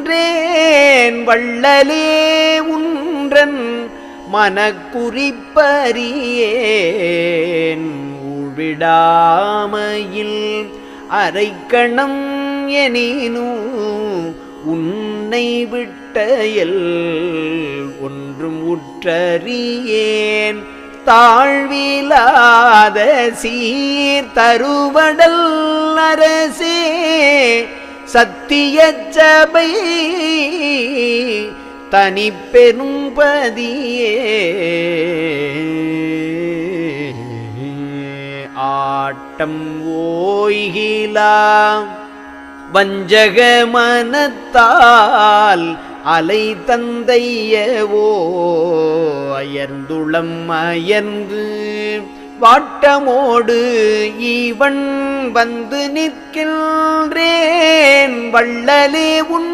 நிற்கின்றேன் வள்ளலே உன்றன் மனக்குறிப்பறியேன் உள்விடாமையில் அரைக்கணம் எனினு உன்னை விட்டயல் ஒன்றும் உற்றறியேன் தாழ்விலாத சீர் தருவடல் அரசே சத்திய சபை தனி பெரும்பதியே ஆட்டம் ஓய்கிலாம் வஞ்சக மனத்தால் அலை தந்தையவோ அயர்ந்துளம் அயர்ந்து வாட்டமோடு இவன் வந்து நிற்கின்றேன் வள்ளலே உன்